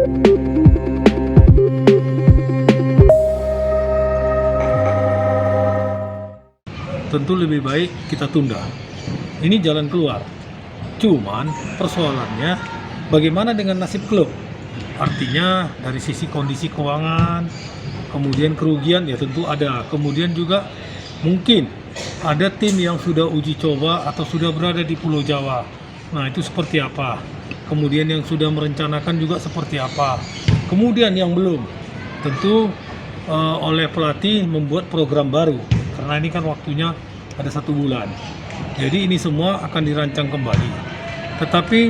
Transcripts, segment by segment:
Tentu lebih baik kita tunda. Ini jalan keluar. Cuman persoalannya bagaimana dengan nasib klub? Artinya dari sisi kondisi keuangan, kemudian kerugian ya tentu ada. Kemudian juga mungkin ada tim yang sudah uji coba atau sudah berada di Pulau Jawa. Nah itu seperti apa? Kemudian yang sudah merencanakan juga seperti apa? Kemudian yang belum, tentu oleh pelatih membuat program baru. Karena ini kan waktunya ada 1 bulan. Jadi ini semua akan dirancang kembali. Tetapi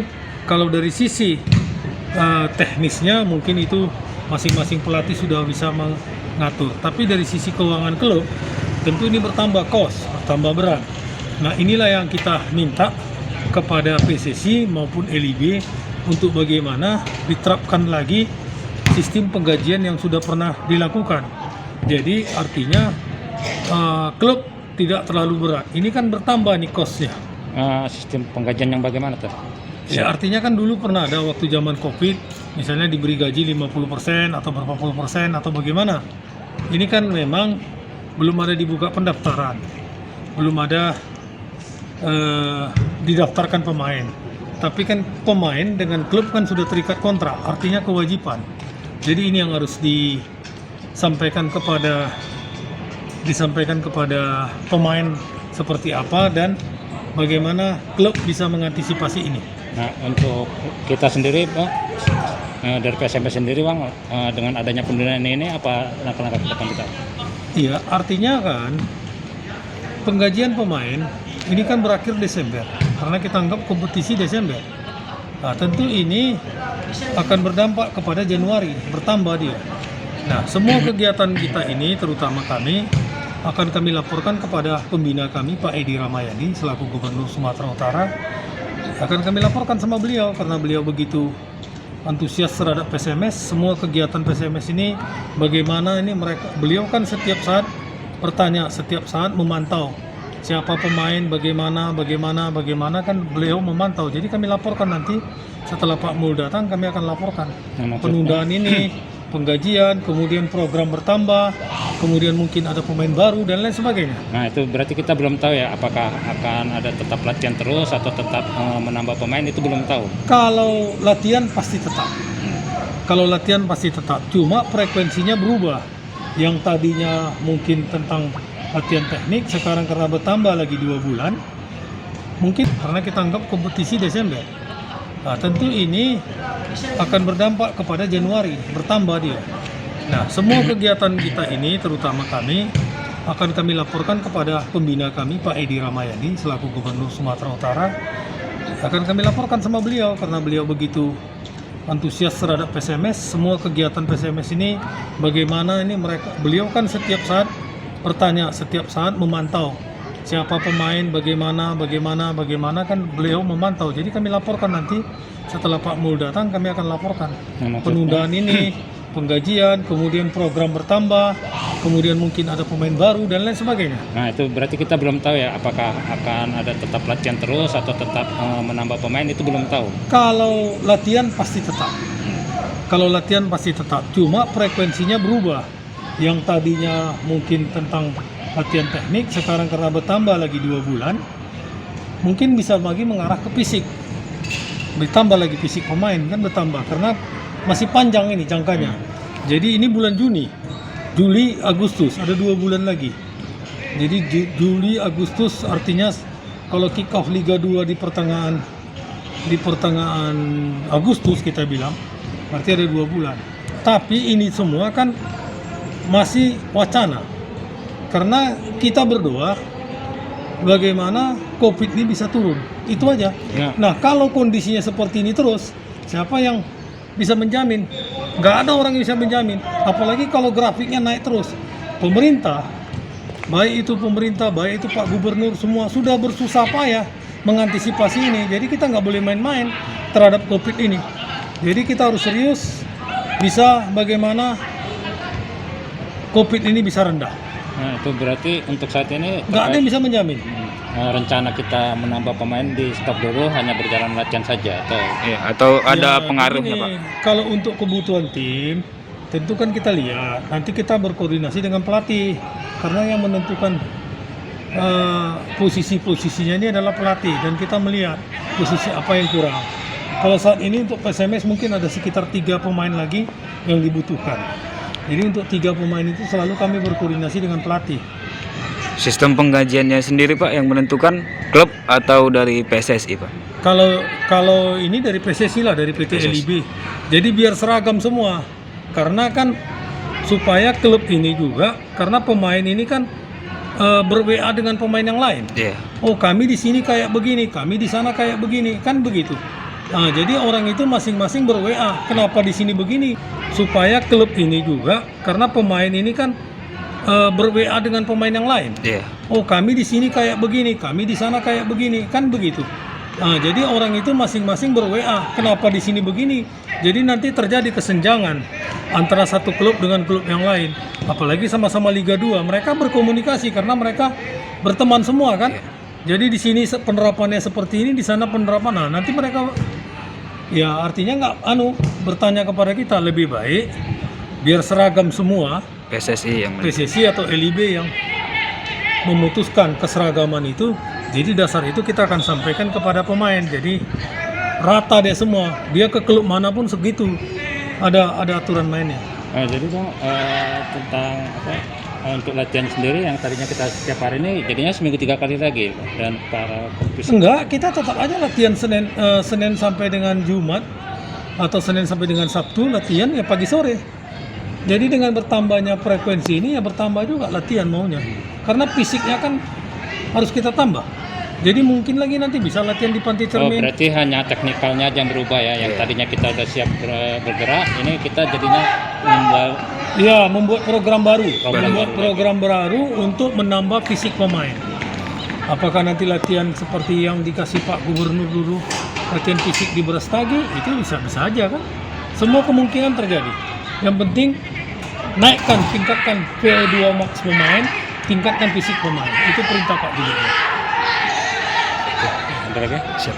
kalau dari sisi teknisnya mungkin itu masing-masing pelatih sudah bisa mengatur. Tapi dari sisi keuangan klub tentu ini bertambah kos, bertambah berat. Nah inilah yang kita minta kepada PSSI maupun LIB untuk bagaimana diterapkan lagi sistem penggajian yang sudah pernah dilakukan. Jadi artinya klub tidak terlalu berat. Ini kan bertambah nih kosnya. Sistem penggajian yang bagaimana tuh? Ya artinya kan dulu pernah ada waktu zaman Covid, misalnya diberi gaji 50% atau berapa puluh persen atau bagaimana. Ini kan memang belum ada dibuka pendaftaran, belum ada didaftarkan pemain. Tapi kan pemain dengan klub kan sudah terikat kontrak, artinya kewajiban. Jadi ini yang harus disampaikan kepada pemain seperti apa dan bagaimana klub bisa mengantisipasi ini. Nah, untuk kita sendiri, Bang, dari PSMS sendiri, Bang, dengan adanya penundaan ini apa langkah-langkah ke depan kita? Iya, artinya kan penggajian pemain ini kan berakhir Desember karena kita anggap kompetisi Desember. Nah, tentu ini akan berdampak kepada Januari, bertambah dia. Nah, semua kegiatan kita ini, terutama kami, akan kami laporkan kepada pembina kami, Pak Edi Ramayadi, selaku Gubernur Sumatera Utara. Akan kami laporkan sama beliau, karena beliau begitu antusias terhadap PSMS, semua kegiatan PSMS ini, bagaimana ini beliau kan setiap saat bertanya, setiap saat memantau, siapa pemain, bagaimana kan beliau memantau. Jadi kami laporkan nanti, setelah Pak Mul datang, kami akan laporkan penundaan ini, penggajian, kemudian program bertambah, kemudian mungkin ada pemain baru dan lain sebagainya. Nah itu berarti kita belum tahu ya apakah akan ada tetap latihan terus atau tetap menambah pemain, itu belum tahu. Kalau latihan pasti tetap. Cuma frekuensinya berubah. Yang tadinya mungkin tentang latihan teknik, sekarang karena bertambah lagi 2 bulan, mungkin karena kita anggap kompetisi Desember. Nah, tentu ini akan berdampak kepada Januari, bertambah dia. Nah, semua kegiatan kita ini, terutama kami, akan kami laporkan kepada pembina kami, Pak Edi Ramayadi, selaku Gubernur Sumatera Utara. Akan kami laporkan sama beliau, karena beliau begitu antusias terhadap PSMS, semua kegiatan PSMS ini, bagaimana ini beliau kan setiap saat bertanya, setiap saat memantau, siapa pemain, bagaimana kan beliau memantau. Jadi kami laporkan nanti setelah Pak Mul datang, kami akan laporkan penundaan ini, penggajian, kemudian program bertambah, kemudian mungkin ada pemain baru dan lain sebagainya. Nah itu berarti kita belum tahu ya apakah akan ada tetap latihan terus atau tetap menambah pemain, itu belum tahu. Kalau latihan pasti tetap. Cuma frekuensinya berubah. Yang tadinya mungkin tentang latihan teknik, sekarang karena bertambah lagi 2 bulan, mungkin bisa lagi mengarah ke fisik. Bertambah lagi fisik pemain kan bertambah, karena masih panjang ini jangkanya. Jadi ini bulan Juli, Agustus, ada 2 bulan lagi. Jadi Juli, Agustus artinya kalau kick off Liga 2 di pertengahan Agustus kita bilang, berarti ada 2 bulan. Tapi ini semua kan masih wacana. Karena kita berdoa bagaimana COVID ini bisa turun, itu aja. Ya. Nah kalau kondisinya seperti ini terus, siapa yang bisa menjamin? Nggak ada orang yang bisa menjamin. Apalagi kalau grafiknya naik terus. Pemerintah, baik itu Pak Gubernur, semua sudah bersusah payah mengantisipasi ini. Jadi kita nggak boleh main-main terhadap COVID ini. Jadi kita harus serius, bisa bagaimana COVID ini bisa rendah. Nah itu berarti untuk saat ini nggak ada yang bisa menjamin. rencana kita menambah pemain di stop dulu, hanya berjalan latihan saja atau Iya, atau ada Ya, pengaruhnya begini, Pak? Kalau untuk kebutuhan tim, tentu kan kita lihat. Nanti kita berkoordinasi dengan pelatih, karena yang menentukan posisi-posisinya ini adalah pelatih, dan kita melihat posisi apa yang kurang. Kalau saat ini untuk PSMS mungkin ada sekitar 3 pemain lagi yang dibutuhkan. Jadi untuk 3 pemain itu selalu kami berkoordinasi dengan pelatih. Sistem penggajiannya sendiri Pak yang menentukan klub atau dari PSSI Pak? Kalau ini dari PSSI lah, dari PT PSSI. LIB. Jadi biar seragam semua. Karena kan supaya klub ini juga, karena pemain ini kan ber-WA dengan pemain yang lain. Iya. Oh, kami di sini kayak begini, kami di sana kayak begini, kan begitu. Nah, jadi orang itu masing-masing ber-WA. Kenapa di sini begini? Supaya klub ini juga, karena pemain ini kan ber-WA dengan pemain yang lain. Iya. Oh, kami di sini kayak begini, kami di sana kayak begini, kan begitu. Nah, jadi orang itu masing-masing ber-WA. Kenapa di sini begini? Jadi nanti terjadi kesenjangan antara satu klub dengan klub yang lain. Apalagi sama-sama Liga 2, mereka berkomunikasi karena mereka berteman semua kan. Jadi di sini penerapannya seperti ini, di sana penerapan. Nah, nanti mereka ya artinya nggak bertanya kepada kita, lebih baik biar seragam semua. PSSI yang PSSI atau LIB yang memutuskan keseragaman itu, jadi dasar itu kita akan sampaikan kepada pemain. Jadi rata deh semua, dia ke klub manapun segitu, ada aturan mainnya. jadi Bang, tentang apa, untuk latihan sendiri yang tadinya kita setiap hari ini jadinya seminggu 3 kali lagi, dan para kompetisi Enggak, kita tetap aja latihan Senin sampai dengan Jumat atau Senin sampai dengan Sabtu latihan ya pagi sore. Jadi dengan bertambahnya frekuensi ini ya bertambah juga latihan maunya. Karena fisiknya kan harus kita tambah. Jadi mungkin lagi nanti bisa latihan di Pantai Cermin. berarti hanya teknikalnya aja yang berubah ya, yang tadinya kita udah siap bergerak, ini kita jadinya Membuat program baru. Program Membuat baru program baru untuk menambah fisik pemain. Apakah nanti latihan seperti yang dikasih Pak Gubernur dulu, latihan fisik di Brastagi, itu bisa-bisa aja kan. Semua kemungkinan terjadi. Yang penting tingkatkan VO2 max pemain, tingkatkan fisik pemain. Itu perintah Pak Gubernur. Ada lagi? Siap.